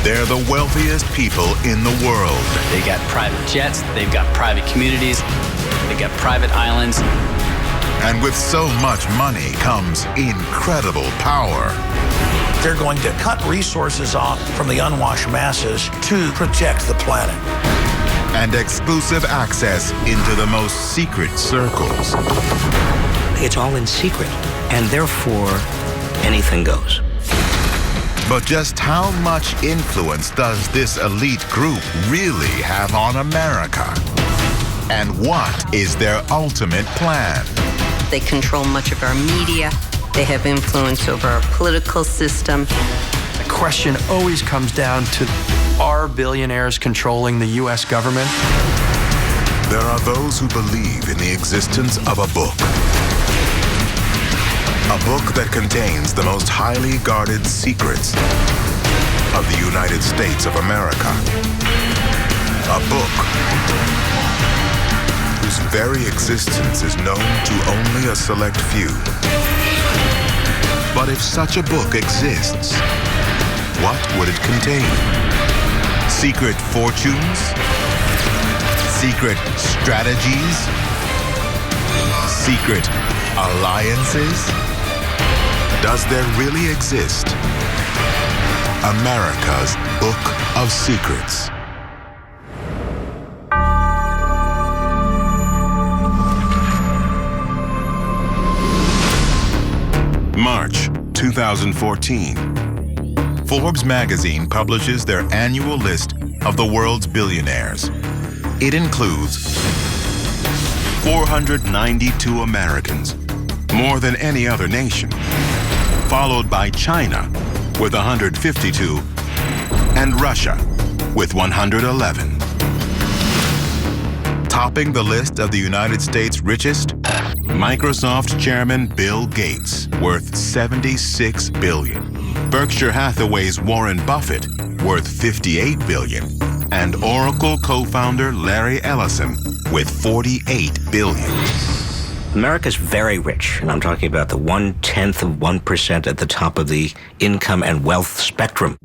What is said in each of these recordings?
They're the wealthiest people in the world. They got private jets, they've got private communities, they've got private islands. And with so much money comes incredible power. They're going to cut resources off from the unwashed masses to protect the planet. And exclusive access into the most secret circles. It's all in secret, and therefore, anything goes. But just how much influence does this elite group really have on America? And what is their ultimate plan? They control much of our media. They have influence over our political system. The question always comes down to, are billionaires controlling the U.S. government? There are those who believe in the existence of a book. A book that contains the most highly guarded secrets of the United States of America. A book whose very existence is known to only a select few. But if such a book exists, what would it contain? Secret fortunes? Secret strategies? Secret alliances? Does there really exist America's Book of Secrets? March 2014. Forbes magazine publishes their annual list of the world's billionaires. It includes 492 Americans, more than any other nation, followed by China with 152 and Russia with 111. Topping the list of the United States richest, Microsoft chairman Bill Gates, worth $76 billion. Berkshire Hathaway's Warren Buffett, worth $58 billion. And Oracle co-founder Larry Ellison, with $48 billion. America's very rich, and I'm talking about the 1/10 of 1% at the top of the income and wealth spectrum.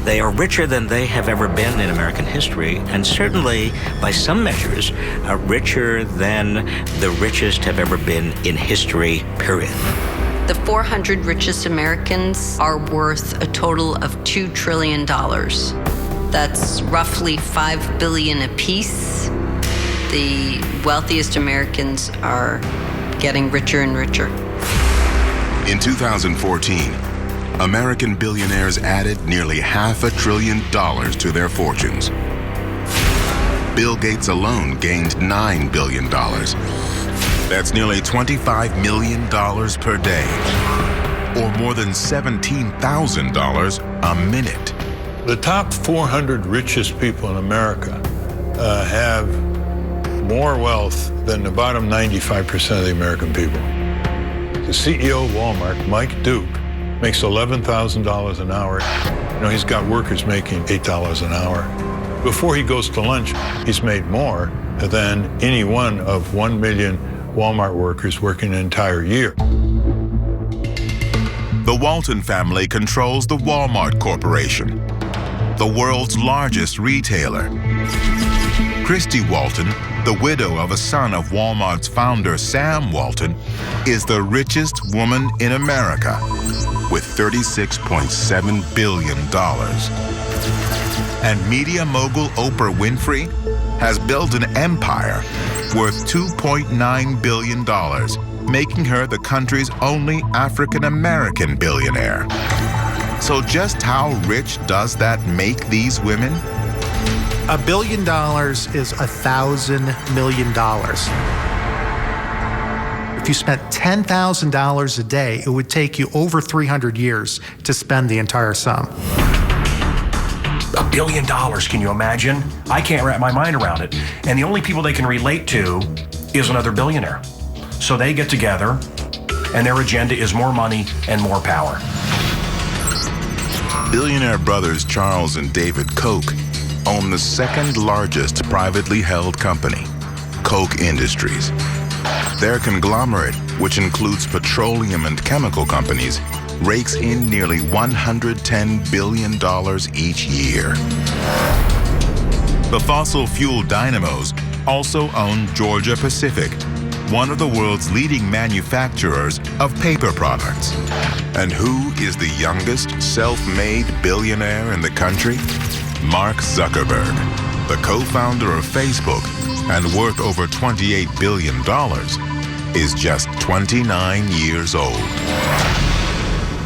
They are richer than they have ever been in American history, and certainly, by some measures, richer than the richest have ever been in history, period. The 400 richest Americans are worth a total of $2 trillion. That's roughly $5 billion apiece. The wealthiest Americans are getting richer and richer. In 2014, American billionaires added nearly $500 billion to their fortunes. Bill Gates alone gained $9 billion. That's nearly $25 million per day, or more than $17,000 a minute. The top 400 richest people in America have more wealth than the bottom 95% of the American people. The CEO of Walmart, Mike Duke, makes $11,000 an hour. You know, he's got workers making $8 an hour. Before he goes to lunch, he's made more than any one of 1 million Walmart workers working an entire year. The Walton family controls the Walmart Corporation, the world's largest retailer. Christy Walton, the widow of a son of Walmart's founder, Sam Walton, is the richest woman in America with $36.7 billion. And media mogul Oprah Winfrey has built an empire worth $2.9 billion, making her the country's only African-American billionaire. So just how rich does that make these women? $1 billion is $1,000 million. If you spent $10,000 a day, it would take you over 300 years to spend the entire sum. $1 billion, can you imagine? I can't wrap my mind around it. And the only people they can relate to is another billionaire. So they get together, and their agenda is more money and more power. Billionaire brothers Charles and David Koch own the second largest privately held company, Koch Industries. Their conglomerate, which includes petroleum and chemical companies, rakes in nearly $110 billion each year. The fossil fuel dynamos also own Georgia Pacific, one of the world's leading manufacturers of paper products. And who is the youngest self-made billionaire in the country? Mark Zuckerberg, the co-founder of Facebook and worth over $28 billion, is just 29 years old.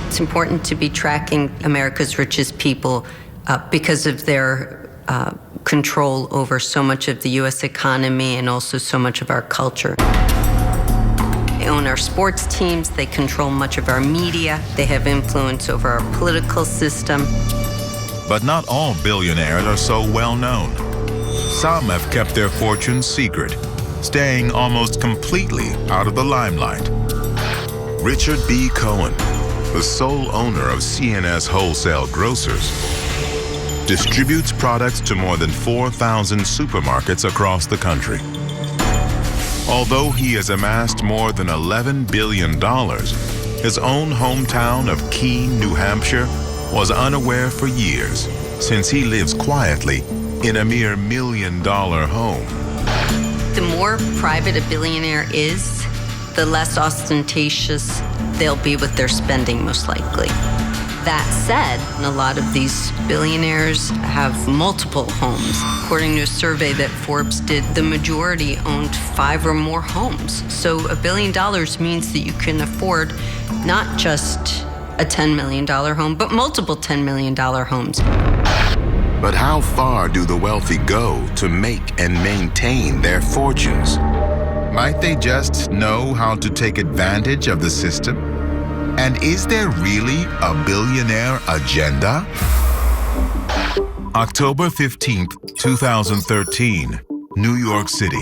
It's important to be tracking America's richest people because of their control over so much of the U.S. economy and also so much of our culture. They own our sports teams, they control much of our media, they have influence over our political system. But not all billionaires are so well known. Some have kept their fortunes secret, staying almost completely out of the limelight. Richard B. Cohen, the sole owner of C&S Wholesale Grocers, distributes products to more than 4,000 supermarkets across the country. Although he has amassed more than $11 billion, his own hometown of Keene, New Hampshire, was unaware for years, since he lives quietly in a mere $1 million home. The more private a billionaire is, the less ostentatious they'll be with their spending, most likely. That said, a lot of these billionaires have multiple homes. According to a survey that Forbes did, the majority owned 5 or more homes. So $1 billion means that you can afford not just a $10 million home, but multiple $10 million homes. But how far do the wealthy go to make and maintain their fortunes? Might they just know how to take advantage of the system? And is there really a billionaire agenda? October 15th, 2013, New York City.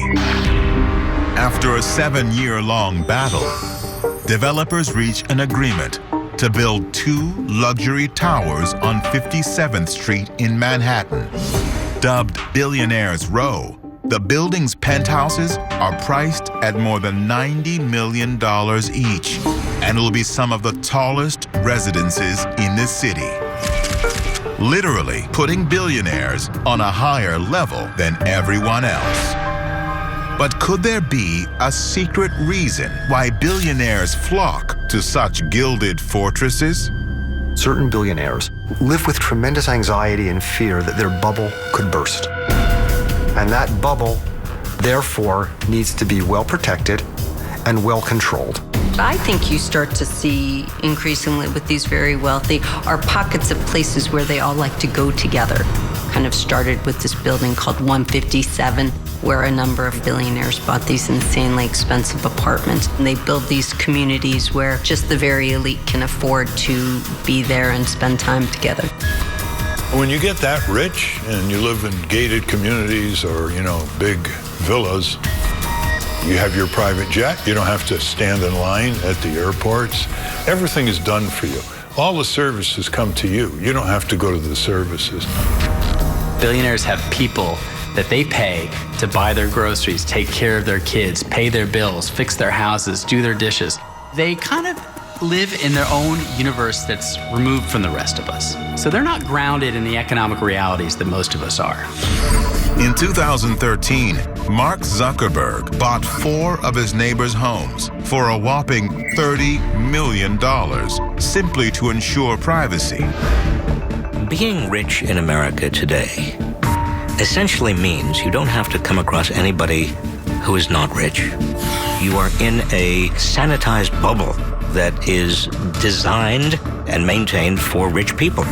After a 7-year-long battle, developers reach an agreement to build 2 luxury towers on 57th Street in Manhattan. Dubbed Billionaire's Row, the building's penthouses are priced at more than $90 million each, and will be some of the tallest residences in the city. Literally putting billionaires on a higher level than everyone else. But could there be a secret reason why billionaires flock to such gilded fortresses? Certain billionaires live with tremendous anxiety and fear that their bubble could burst. And that bubble, therefore, needs to be well protected and well controlled. I think you start to see increasingly with these very wealthy are pockets of places where they all like to go together. Kind of started with this building called 157, where a number of billionaires bought these insanely expensive apartments. And they build these communities where just the very elite can afford to be there and spend time together. When you get that rich and you live in gated communities or, big villas, you have your private jet. You don't have to stand in line at the airports. Everything is done for you. All the services come to you. You don't have to go to the services. Billionaires have people that they pay to buy their groceries, take care of their kids, pay their bills, fix their houses, do their dishes. They kind of live in their own universe that's removed from the rest of us. So they're not grounded in the economic realities that most of us are. In 2013, Mark Zuckerberg bought 4 of his neighbors' homes for a whopping $30 million, simply to ensure privacy. Being rich in America today essentially means you don't have to come across anybody who is not rich. You are in a sanitized bubble that is designed and maintained for rich people.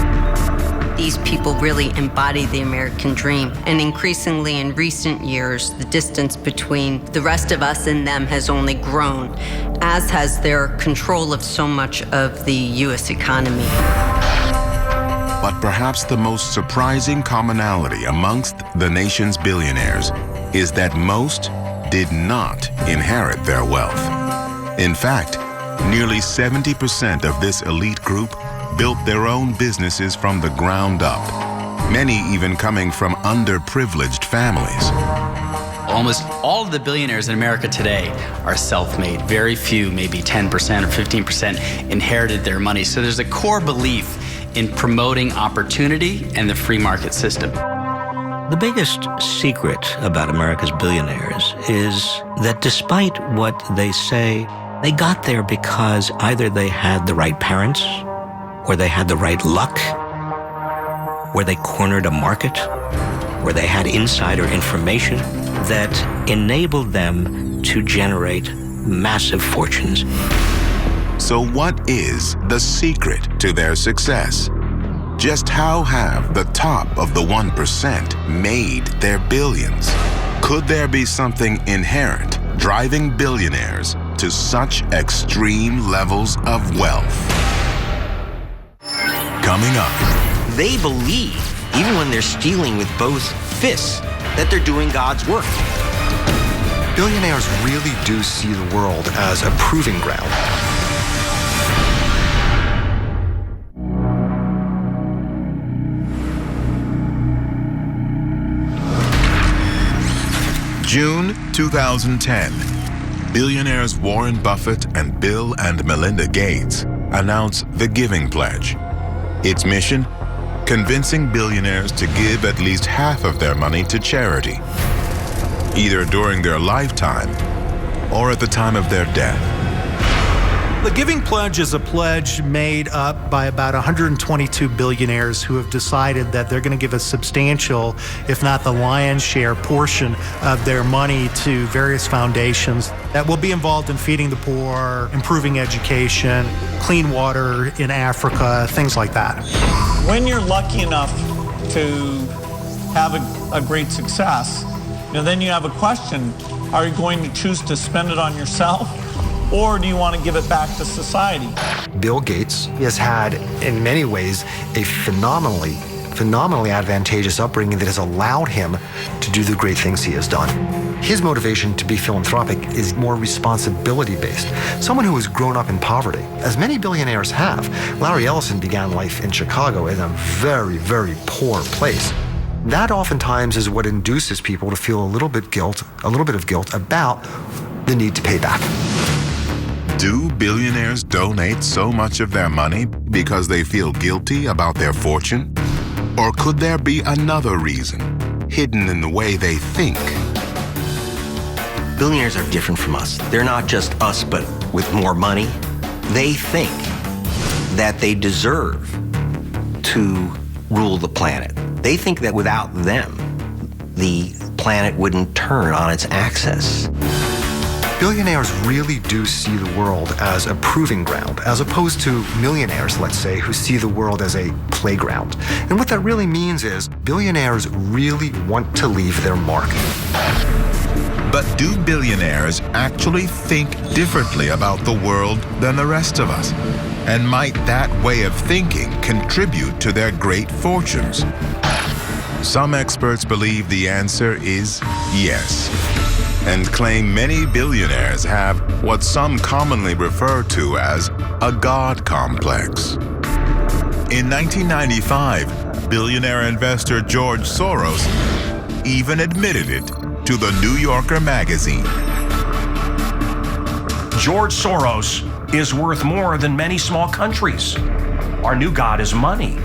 These people really embody the American dream, and increasingly in recent years, the distance between the rest of us and them has only grown, as has their control of so much of the U.S. economy. But perhaps the most surprising commonality amongst the nation's billionaires is that most did not inherit their wealth. In fact, nearly 70% of this elite group built their own businesses from the ground up, many even coming from underprivileged families. Almost all of the billionaires in America today are self-made. Very few, maybe 10% or 15%, inherited their money. So there's a core belief in promoting opportunity and the free market system. The biggest secret about America's billionaires is that despite what they say, they got there because either they had the right parents, or they had the right luck, or they cornered a market, or they had insider information that enabled them to generate massive fortunes. So what is the secret to their success? Just how have the top of the 1% made their billions? Could there be something inherent driving billionaires to such extreme levels of wealth? Coming up. They believe, even when they're stealing with both fists, that they're doing God's work. Billionaires really do see the world as a proving ground. June 2010, billionaires Warren Buffett and Bill and Melinda Gates announce the Giving Pledge. Its mission? Convincing billionaires to give at least half of their money to charity, either during their lifetime or at the time of their death. The Giving Pledge is a pledge made up by about 122 billionaires who have decided that they're going to give a substantial, if not the lion's share portion of their money to various foundations that will be involved in feeding the poor, improving education, clean water in Africa, things like that. When you're lucky enough to have a great success, then you have a question, are you going to choose to spend it on yourself? Or do you want to give it back to society? Bill Gates has had, in many ways, a phenomenally advantageous upbringing that has allowed him to do the great things he has done. His motivation to be philanthropic is more responsibility-based. Someone who has grown up in poverty, as many billionaires have. Larry Ellison began life in Chicago in a very, very poor place. That oftentimes is what induces people to feel a little bit of guilt about the need to pay back. Do billionaires donate so much of their money because they feel guilty about their fortune? Or could there be another reason, hidden in the way they think? Billionaires are different from us. They're not just us, but with more money. They think that they deserve to rule the planet. They think that without them, the planet wouldn't turn on its axis. Billionaires really do see the world as a proving ground, as opposed to millionaires, let's say, who see the world as a playground. And what that really means is billionaires really want to leave their mark. But do billionaires actually think differently about the world than the rest of us? And might that way of thinking contribute to their great fortunes? Some experts believe the answer is yes, and claim many billionaires have what some commonly refer to as a God complex. In 1995, billionaire investor George Soros even admitted it to the New Yorker magazine. George Soros is worth more than many small countries. Our new God is money.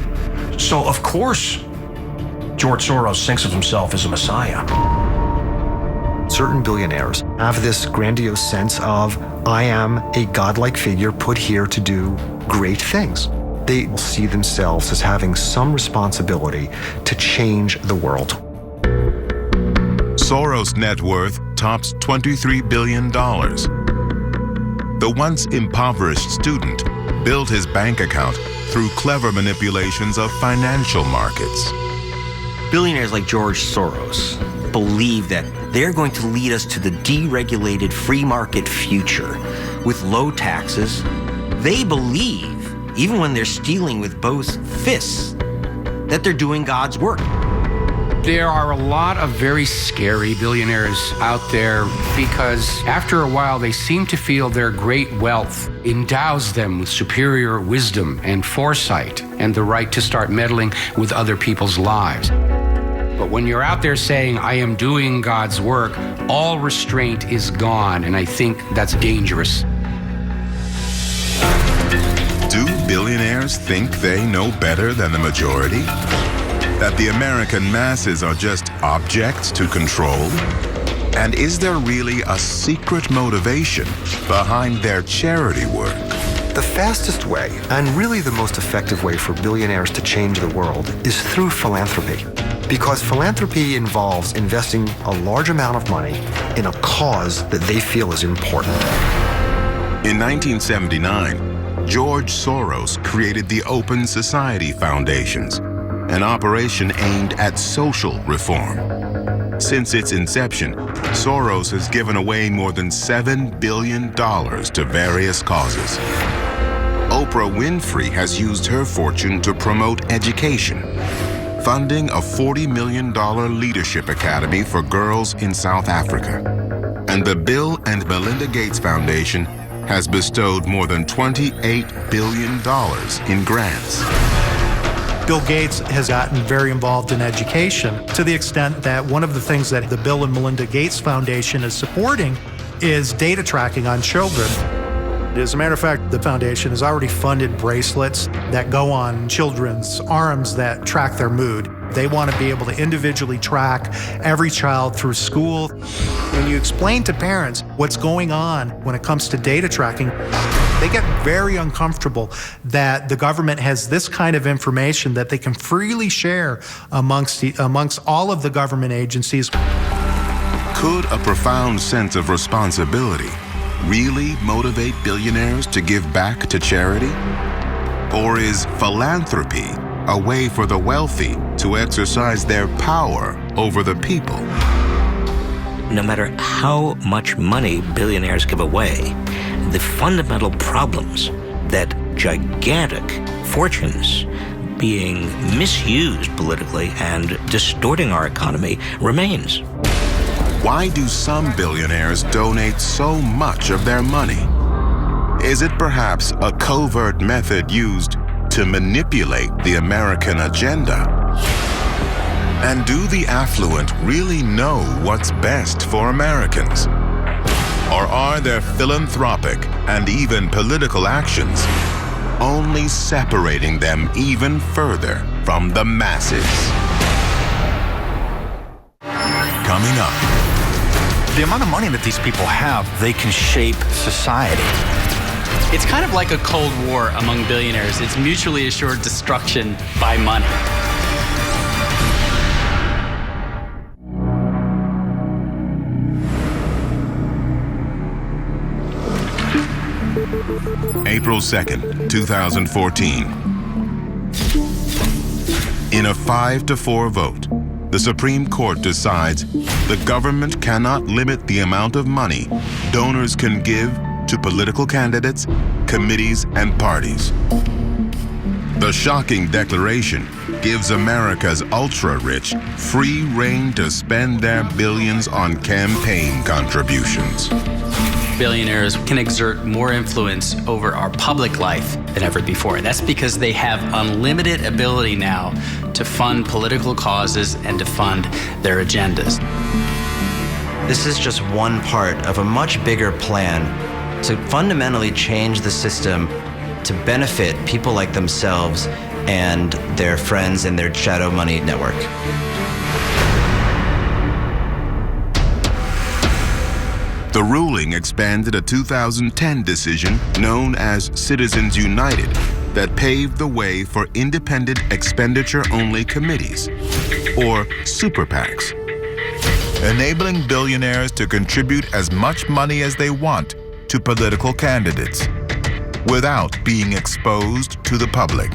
So, of course, George Soros thinks of himself as a messiah. Certain billionaires have this grandiose sense of, I am a godlike figure put here to do great things. They see themselves as having some responsibility to change the world. Soros' net worth tops $23 billion. The once impoverished student built his bank account through clever manipulations of financial markets. Billionaires like George Soros believe that they're going to lead us to the deregulated free market future with low taxes. They believe, even when they're stealing with both fists, that they're doing God's work. There are a lot of very scary billionaires out there because after a while they seem to feel their great wealth endows them with superior wisdom and foresight and the right to start meddling with other people's lives. But when you're out there saying, I am doing God's work, all restraint is gone, and I think that's dangerous. Do billionaires think they know better than the majority? That the American masses are just objects to control? And is there really a secret motivation behind their charity work? The fastest way, and really the most effective way for billionaires to change the world, is through philanthropy. Because philanthropy involves investing a large amount of money in a cause that they feel is important. In 1979, George Soros created the Open Society Foundations, an operation aimed at social reform. Since its inception, Soros has given away more than $7 billion to various causes. Oprah Winfrey has used her fortune to promote education, funding a $40 million leadership academy for girls in South Africa. And the Bill and Melinda Gates Foundation has bestowed more than $28 billion in grants. Bill Gates has gotten very involved in education to the extent that one of the things that the Bill and Melinda Gates Foundation is supporting is data tracking on children. As a matter of fact, the foundation has already funded bracelets that go on children's arms that track their mood. They want to be able to individually track every child through school. When you explain to parents what's going on when it comes to data tracking, they get very uncomfortable that the government has this kind of information that they can freely share amongst all of the government agencies. Could a profound sense of responsibility really motivate billionaires to give back to charity? Or is philanthropy a way for the wealthy to exercise their power over the people? No matter how much money billionaires give away, the fundamental problems that gigantic fortunes being misused politically and distorting our economy remains. Why do some billionaires donate so much of their money? Is it perhaps a covert method used to manipulate the American agenda? And do the affluent really know what's best for Americans? Or are their philanthropic and even political actions only separating them even further from the masses? Coming up. The amount of money that these people have, they can shape society. It's kind of like a Cold War among billionaires. It's mutually assured destruction by money. April 2nd, 2014. In a 5-4 vote, the Supreme Court decides the government cannot limit the amount of money donors can give to political candidates, committees, and parties. The shocking declaration gives America's ultra-rich free rein to spend their billions on campaign contributions. Billionaires can exert more influence over our public life than ever before. That's because they have unlimited ability now to fund political causes and to fund their agendas. This is just one part of a much bigger plan to fundamentally change the system to benefit people like themselves and their friends in their shadow money network. The ruling expanded a 2010 decision known as Citizens United that paved the way for independent expenditure-only committees, or super PACs, enabling billionaires to contribute as much money as they want to political candidates without being exposed to the public.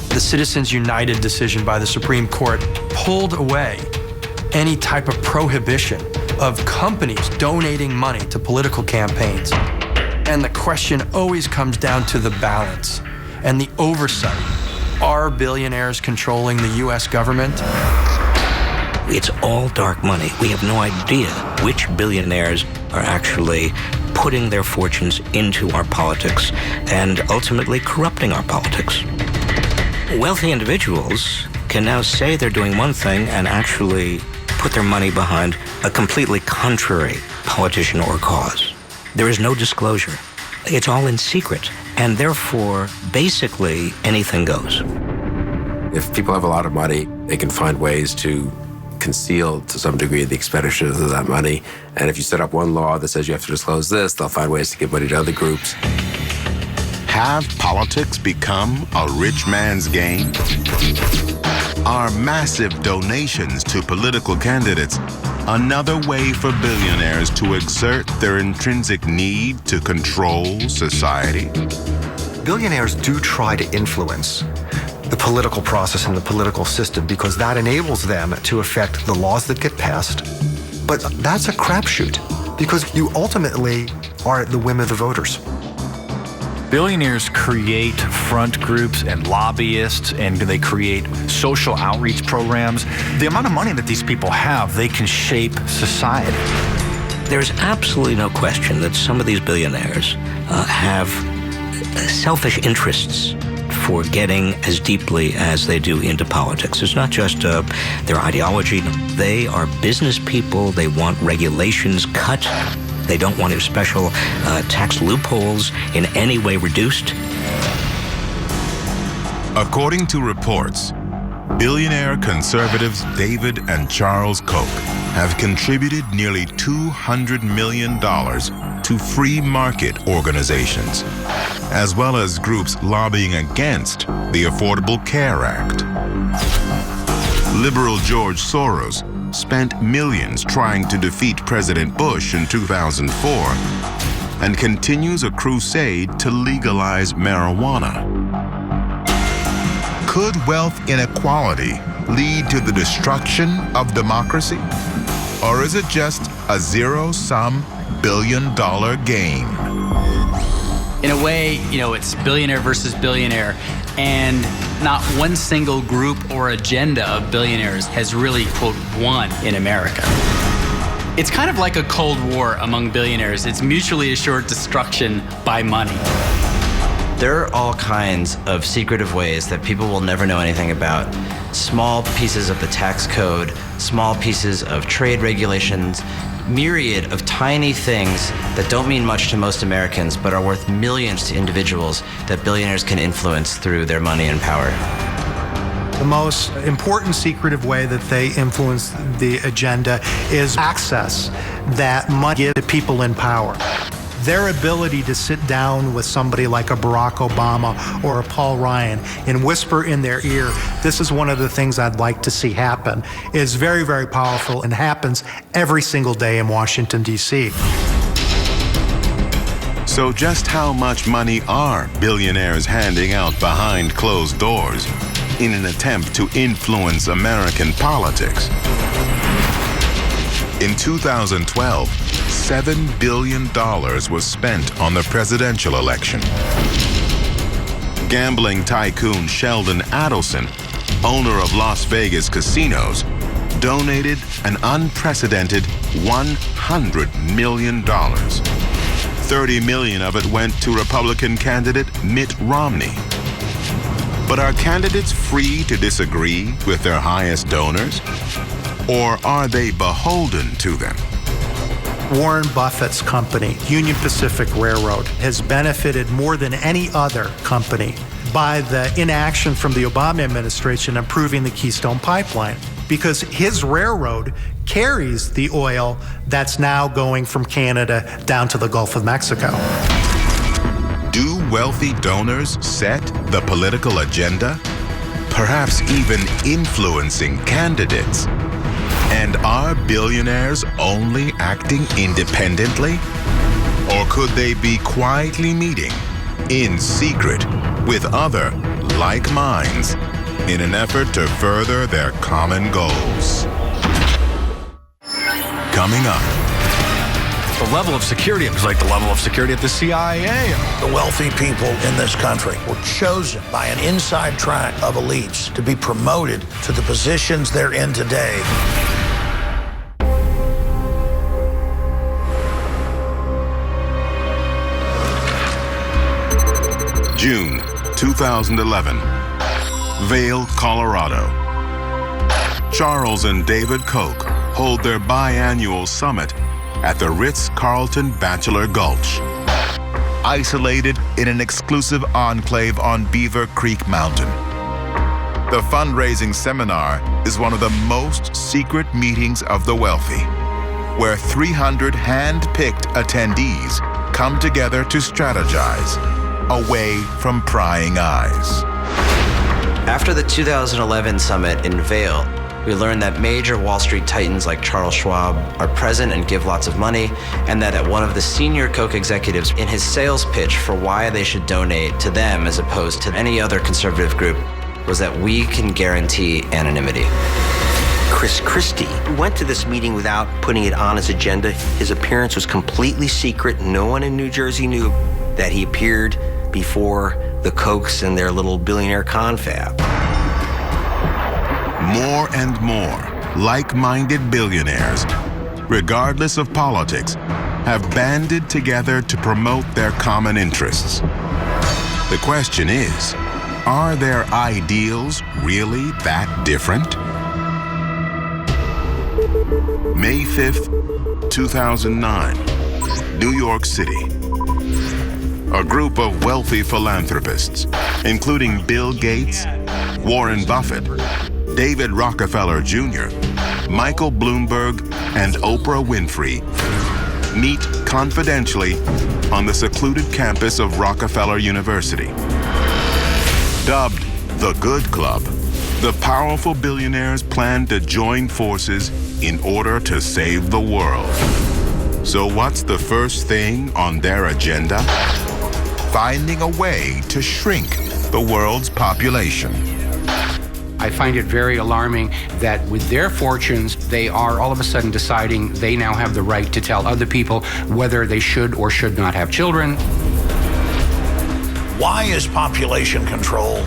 The Citizens United decision by the Supreme Court pulled away any type of prohibition of companies donating money to political campaigns. And the question always comes down to the balance and the oversight. Are billionaires controlling the U.S. government? It's all dark money. We have no idea which billionaires are actually putting their fortunes into our politics and ultimately corrupting our politics. Wealthy individuals can now say they're doing one thing and actually put their money behind a completely contrary politician or cause. There is no disclosure. It's all in secret, and therefore, basically, anything goes. If people have a lot of money, they can find ways to conceal, to some degree, the expenditures of that money. And if you set up one law that says you have to disclose this, they'll find ways to give money to other groups. Have politics become a rich man's game? Are massive donations to political candidates another way for billionaires to exert their intrinsic need to control society? Billionaires do try to influence the political process and the political system because that enables them to affect the laws that get passed. But that's a crapshoot because you ultimately are at the whim of the voters. Billionaires create front groups and lobbyists, and they create social outreach programs. The amount of money that these people have, they can shape society. There's absolutely no question that some of these billionaires have selfish interests for getting as deeply as they do into politics. It's not just their ideology. They are business people. They want regulations cut. They don't want special tax loopholes in any way reduced. According to reports, billionaire conservatives David and Charles Koch have contributed nearly $200 million to free market organizations, as well as groups lobbying against the Affordable Care Act. Liberal George Soros spent millions trying to defeat President Bush in 2004 and continues a crusade to legalize marijuana. Could wealth inequality lead to the destruction of democracy? Or is it just a zero-sum billion-dollar game? In a way, it's billionaire versus billionaire, and not one single group or agenda of billionaires has really, quote, won in America. It's kind of like a Cold War among billionaires. It's mutually assured destruction by money. There are all kinds of secretive ways that people will never know anything about. Small pieces of the tax code, small pieces of trade regulations, myriad of tiny things that don't mean much to most Americans but are worth millions to individuals that billionaires can influence through their money and power. The most important secretive way that they influence the agenda is access that money gives to people in power. Their ability to sit down with somebody like a Barack Obama or a Paul Ryan and whisper in their ear, this is one of the things I'd like to see happen, is very, very powerful and happens every single day in Washington, D.C. So just how much money are billionaires handing out behind closed doors in an attempt to influence American politics? In 2012, $7 billion was spent on the presidential election. Gambling tycoon Sheldon Adelson, owner of Las Vegas casinos, donated an unprecedented $100 million. $30 million of it went to Republican candidate Mitt Romney. But are candidates free to disagree with their highest donors? Or are they beholden to them? Warren Buffett's company, Union Pacific Railroad, has benefited more than any other company by the inaction from the Obama administration approving the Keystone Pipeline, because his railroad carries the oil that's now going from Canada down to the Gulf of Mexico. Do wealthy donors set the political agenda? Perhaps even influencing candidates? And are billionaires only acting independently? Or could they be quietly meeting in secret with other like minds in an effort to further their common goals? Coming up. The level of security is like the level of security at the CIA. The wealthy people in this country were chosen by an inside track of elites to be promoted to the positions they're in today. June 2011. Vail, Colorado. Charles and David Koch hold their biannual summit at the Ritz-Carlton Bachelor Gulch, isolated in an exclusive enclave on Beaver Creek Mountain. The fundraising seminar is one of the most secret meetings of the wealthy, where 300 hand-picked attendees come together to strategize away from prying eyes. After the 2011 summit in Vail, we learned that major Wall Street titans like Charles Schwab are present and give lots of money, and that one of the senior Koch executives in his sales pitch for why they should donate to them as opposed to any other conservative group was that we can guarantee anonymity. Chris Christie went to this meeting without putting it on his agenda. His appearance was completely secret. No one in New Jersey knew that he appeared before the Kochs and their little billionaire confab. More and more like-minded billionaires, regardless of politics, have banded together to promote their common interests. The question is, are their ideals really that different? May 5th, 2009, New York City. A group of wealthy philanthropists, including Bill Gates, Warren Buffett, David Rockefeller Jr., Michael Bloomberg, and Oprah Winfrey, meet confidentially on the secluded campus of Rockefeller University. Dubbed the Good Club, the powerful billionaires plan to join forces in order to save the world. So what's the first thing on their agenda? Finding a way to shrink the world's population. I find it very alarming that with their fortunes, they are all of a sudden deciding they now have the right to tell other people whether they should or should not have children. Why is population control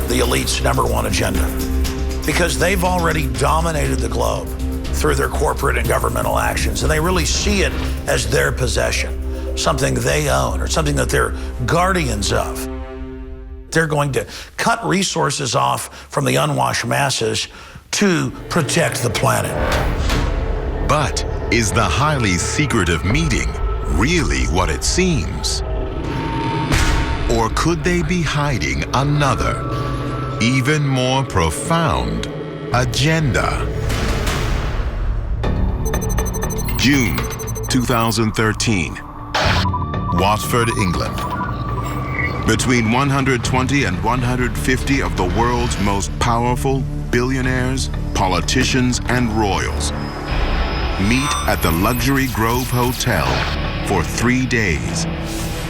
the elite's #1 agenda? Because they've already dominated the globe through their corporate and governmental actions, and they really see it as their possession, something they own or something that they're guardians of. They're going to cut resources off from the unwashed masses to protect the planet. But is the highly secretive meeting really what it seems? Or could they be hiding another, even more profound agenda? June 2013, Watford, England. Between 120 and 150 of the world's most powerful billionaires, politicians, and royals meet at the Luxury Grove Hotel for 3 days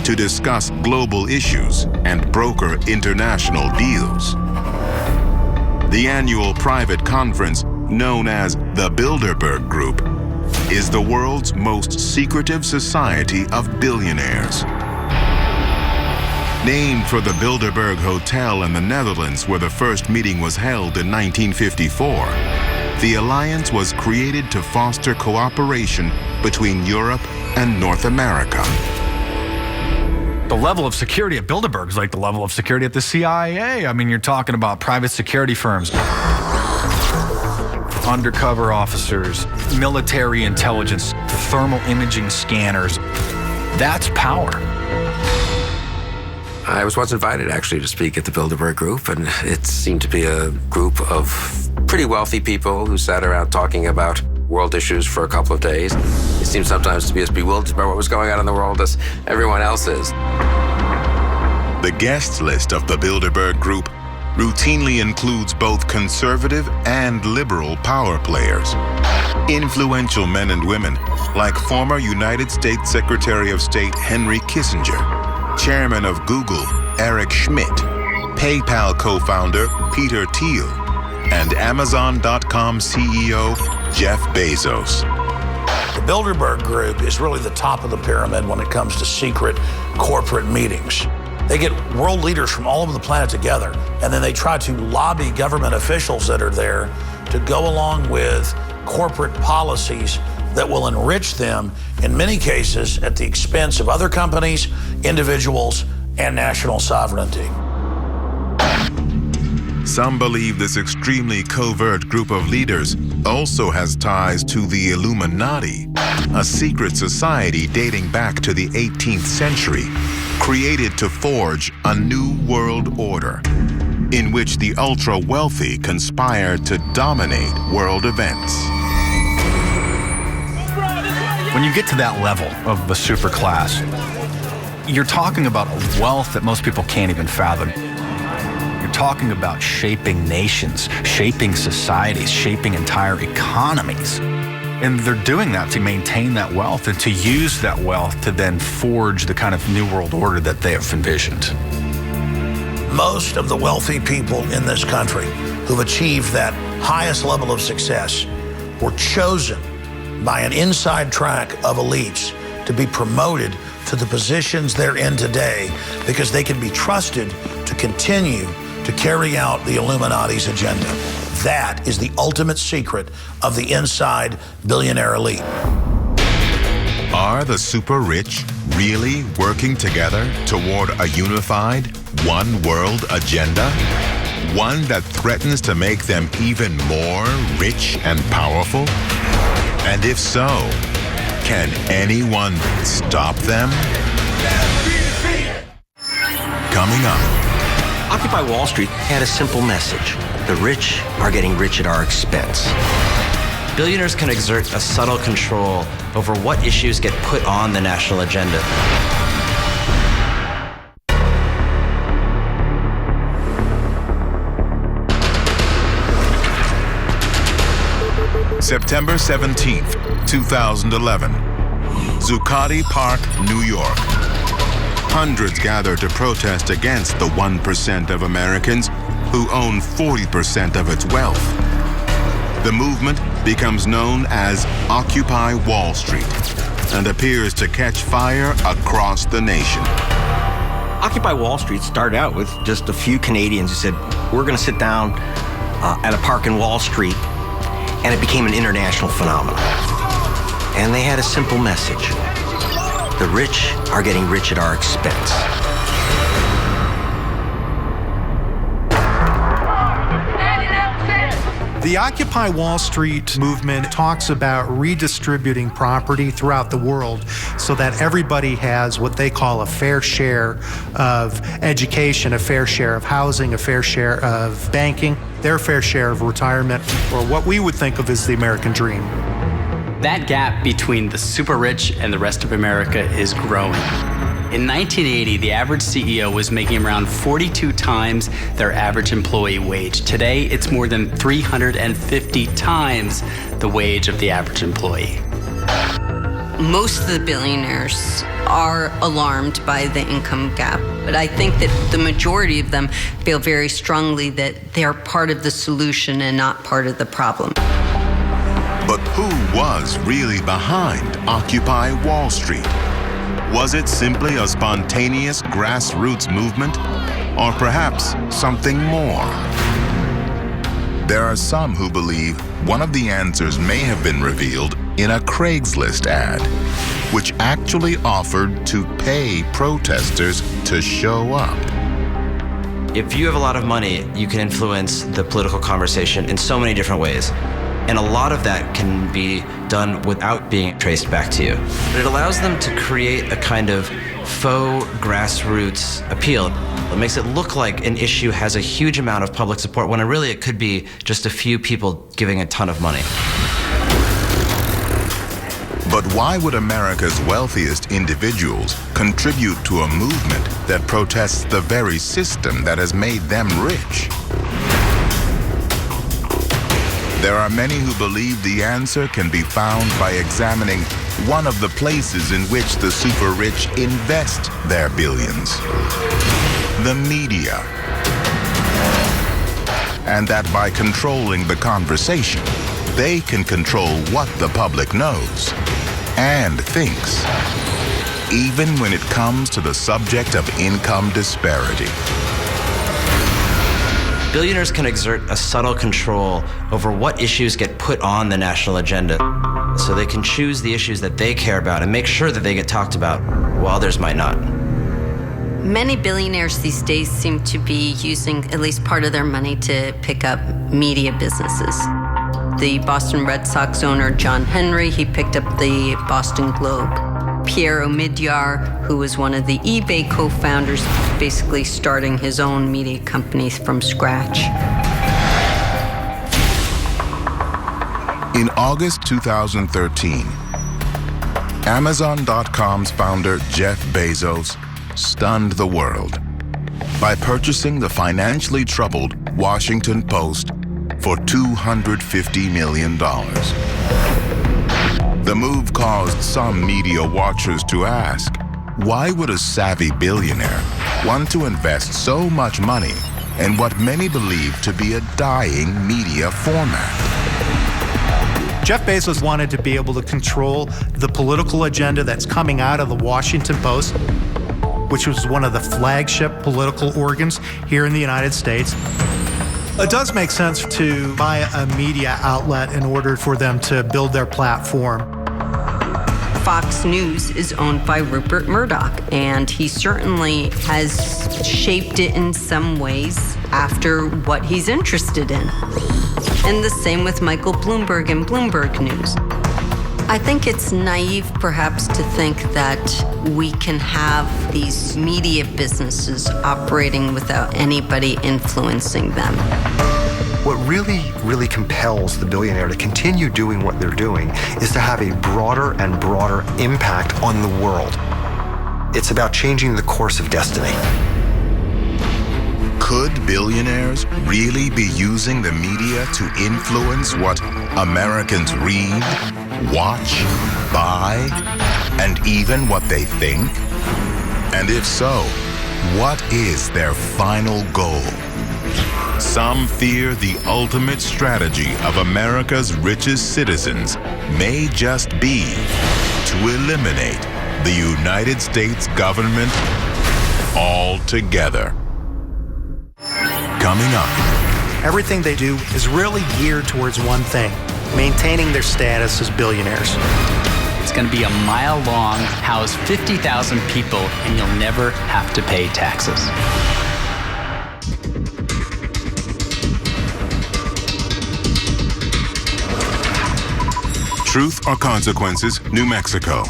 to discuss global issues and broker international deals. The annual private conference, known as the Bilderberg Group, is the world's most secretive society of billionaires. Named for the Bilderberg Hotel in the Netherlands, where the first meeting was held in 1954, the alliance was created to foster cooperation between Europe and North America. The level of security at Bilderberg is like the level of security at the CIA. I mean, you're talking about private security firms, undercover officers, military intelligence, thermal imaging scanners. That's power. I was once invited actually to speak at the Bilderberg Group, and it seemed to be a group of pretty wealthy people who sat around talking about world issues for a couple of days. It seemed sometimes to be as bewildered by what was going on in the world as everyone else is. The guest list of the Bilderberg Group routinely includes both conservative and liberal power players. Influential men and women like former United States Secretary of State Henry Kissinger, Chairman of Google Eric Schmidt, PayPal co-founder Peter Thiel, and Amazon.com CEO Jeff Bezos. The Bilderberg Group is really the top of the pyramid when it comes to secret corporate meetings. They get world leaders from all over the planet together, and then they try to lobby government officials that are there to go along with corporate policies that will enrich them, in many cases, at the expense of other companies, individuals, and national sovereignty. Some believe this extremely covert group of leaders also has ties to the Illuminati, a secret society dating back to the 18th century, created to forge a new world order in which the ultra-wealthy conspire to dominate world events. When you get to that level of the super class, you're talking about a wealth that most people can't even fathom. You're talking about shaping nations, shaping societies, shaping entire economies. And they're doing that to maintain that wealth and to use that wealth to then forge the kind of new world order that they have envisioned. Most of the wealthy people in this country who've achieved that highest level of success were chosen by an inside track of elites to be promoted to the positions they're in today because they can be trusted to continue to carry out the Illuminati's agenda. That is the ultimate secret of the inside billionaire elite. Are the super rich really working together toward a unified, one world agenda? One that threatens to make them even more rich and powerful? And if so, can anyone stop them? Coming up. Occupy Wall Street had a simple message. The rich are getting rich at our expense. Billionaires can exert a subtle control over what issues get put on the national agenda. September 17th, 2011. Zuccotti Park, New York. Hundreds gather to protest against the 1% of Americans who own 40% of its wealth. The movement becomes known as Occupy Wall Street and appears to catch fire across the nation. Occupy Wall Street started out with just a few Canadians who said, we're going to sit down at a park in Wall Street, and it became an international phenomenon. And they had a simple message. The rich are getting rich at our expense. The Occupy Wall Street movement talks about redistributing property throughout the world so that everybody has what they call a fair share of education, a fair share of housing, a fair share of banking, their fair share of retirement, or what we would think of as the American dream. That gap between the super rich and the rest of America is growing. In 1980, the average CEO was making around 42 times their average employee wage. Today, it's more than 350 times the wage of the average employee. Most of the billionaires are alarmed by the income gap, but I think that the majority of them feel very strongly that they're part of the solution and not part of the problem. But who was really behind Occupy Wall Street? Was it simply a spontaneous grassroots movement, or perhaps something more? There are some who believe one of the answers may have been revealed in a Craigslist ad, which actually offered to pay protesters to show up. If you have a lot of money, you can influence the political conversation in so many different ways. And a lot of that can be done without being traced back to you. But it allows them to create a kind of faux grassroots appeal. It makes it look like an issue has a huge amount of public support when really it could be just a few people giving a ton of money. But why would America's wealthiest individuals contribute to a movement that protests the very system that has made them rich? There are many who believe the answer can be found by examining one of the places in which the super rich invest their billions: the media. And that by controlling the conversation, they can control what the public knows and thinks, even when it comes to the subject of income disparity. Billionaires can exert a subtle control over what issues get put on the national agenda. So they can choose the issues that they care about and make sure that they get talked about while others might not. Many billionaires these days seem to be using at least part of their money to pick up media businesses. The Boston Red Sox owner, John Henry, he picked up the Boston Globe. Pierre Omidyar, who was one of the eBay co-founders, basically starting his own media company from scratch. In August 2013, Amazon.com's founder Jeff Bezos stunned the world by purchasing the financially troubled Washington Post for $250 million. The move caused some media watchers to ask, why would a savvy billionaire want to invest so much money in what many believe to be a dying media format? Jeff Bezos wanted to be able to control the political agenda that's coming out of the Washington Post, which was one of the flagship political organs here in the United States. It does make sense to buy a media outlet in order for them to build their platform. Fox News is owned by Rupert Murdoch, and he certainly has shaped it in some ways after what he's interested in. And the same with Michael Bloomberg and Bloomberg News. I think it's naive, perhaps, to think that we can have these media businesses operating without anybody influencing them. What really compels the billionaire to continue doing what they're doing is to have a broader and broader impact on the world. It's about changing the course of destiny. Could billionaires really be using the media to influence what Americans read, watch, buy, and even what they think? And if so, what is their final goal? Some fear the ultimate strategy of America's richest citizens may just be to eliminate the United States government altogether. Coming up. Everything they do is really geared towards one thing: maintaining their status as billionaires. It's going to be a mile long, house 50,000 people, and you'll never have to pay taxes. Truth or Consequences, New Mexico.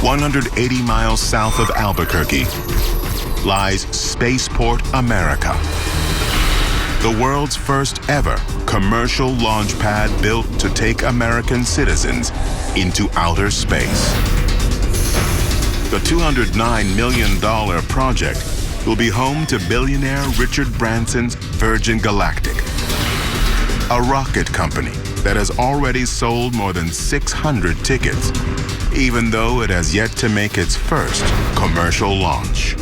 180 miles south of Albuquerque lies Spaceport America, the world's first ever commercial launch pad built to take American citizens into outer space. The $209 million project will be home to billionaire Richard Branson's Virgin Galactic, a rocket company that has already sold more than 600 tickets, even though it has yet to make its first commercial launch.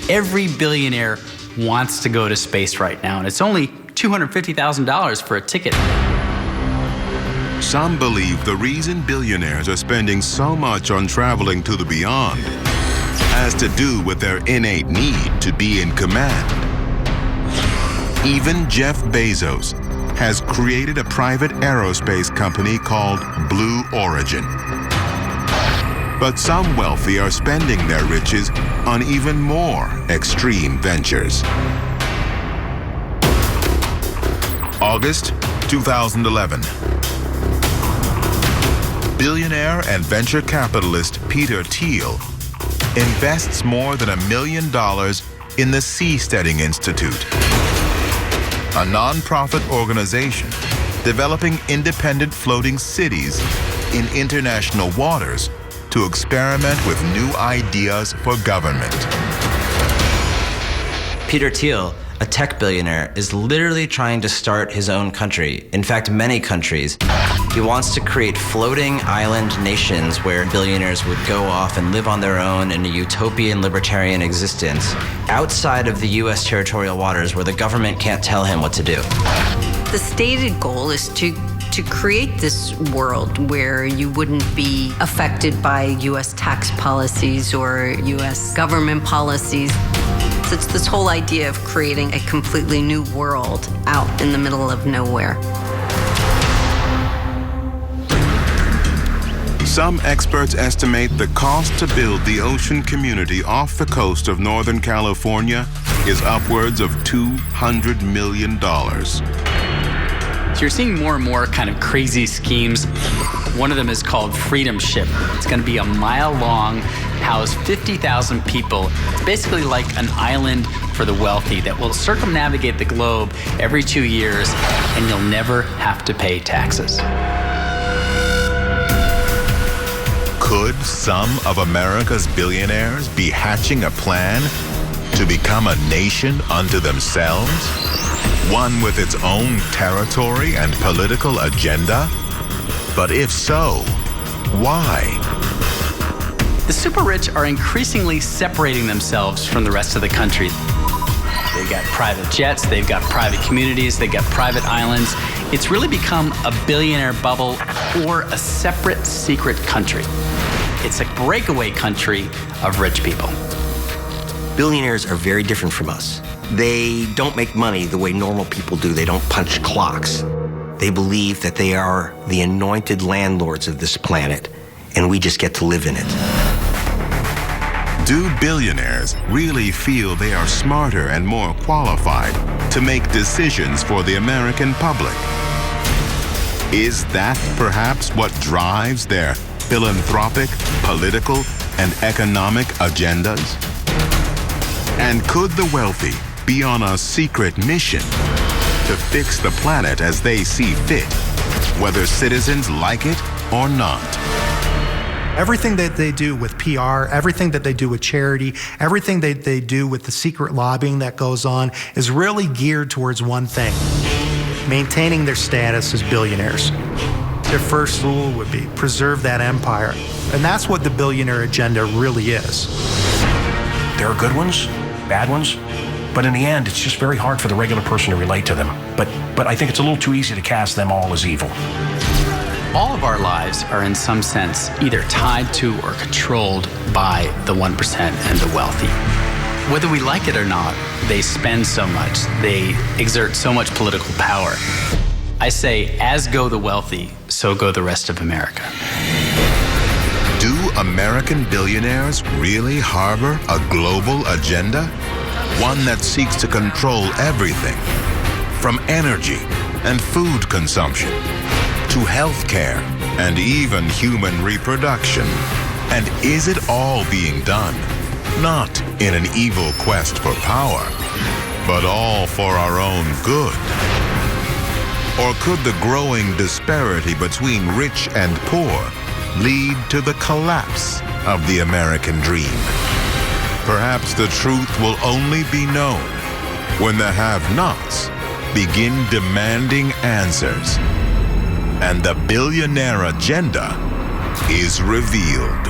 Every billionaire wants to go to space right now, and it's only $250,000 for a ticket. Some believe the reason billionaires are spending so much on traveling to the beyond has to do with their innate need to be in command. Even Jeff Bezos has created a private aerospace company called Blue Origin. But some wealthy are spending their riches on even more extreme ventures. August 2011. Billionaire and venture capitalist Peter Thiel invests more than $1 million in the Seasteading Institute, a non-profit organization developing independent floating cities in international waters to experiment with new ideas for government. Peter Thiel, a tech billionaire, is literally trying to start his own country. In fact, many countries. He wants to create floating island nations where billionaires would go off and live on their own in a utopian libertarian existence outside of the US territorial waters where the government can't tell him what to do. The stated goal is to create this world where you wouldn't be affected by US tax policies or US government policies. So it's this whole idea of creating a completely new world out in the middle of nowhere. Some experts estimate the cost to build the ocean community off the coast of Northern California is upwards of $200 million. So you're seeing more and more kind of crazy schemes. One of them is called Freedom Ship. It's going to be a mile long, house 50,000 people. It's basically like an island for the wealthy that will circumnavigate the globe every 2 years, and you'll never have to pay taxes. Could some of America's billionaires be hatching a plan to become a nation unto themselves? One with its own territory and political agenda? But if so, why? The super rich are increasingly separating themselves from the rest of the country. They've got private jets, they've got private communities, they've got private islands. It's really become a billionaire bubble or a separate secret country. It's a breakaway country of rich people. Billionaires are very different from us. They don't make money the way normal people do. They don't punch clocks. They believe that they are the anointed landlords of this planet, and we just get to live in it. Do billionaires really feel they are smarter and more qualified to make decisions for the American public? Is that perhaps what drives their philanthropic, political, and economic agendas? And could the wealthy be on a secret mission to fix the planet as they see fit, whether citizens like it or not? Everything that they do with PR, everything that they do with charity, everything that they do with the secret lobbying that goes on is really geared towards one thing: maintaining their status as billionaires. Their first rule would be preserve that empire. And that's what the billionaire agenda really is. There are good ones, bad ones, but in the end, it's just very hard for the regular person to relate to them. But I think it's a little too easy to cast them all as evil. All of our lives are in some sense either tied to or controlled by the 1% and the wealthy. Whether we like it or not, they spend so much, they exert so much political power. I say, as go the wealthy, so go the rest of America. Do American billionaires really harbor a global agenda? One that seeks to control everything, from energy and food consumption to healthcare and even human reproduction. And is it all being done, not in an evil quest for power, but all for our own good? Or could the growing disparity between rich and poor lead to the collapse of the American dream? Perhaps the truth will only be known when the have-nots begin demanding answers, and the billionaire agenda is revealed.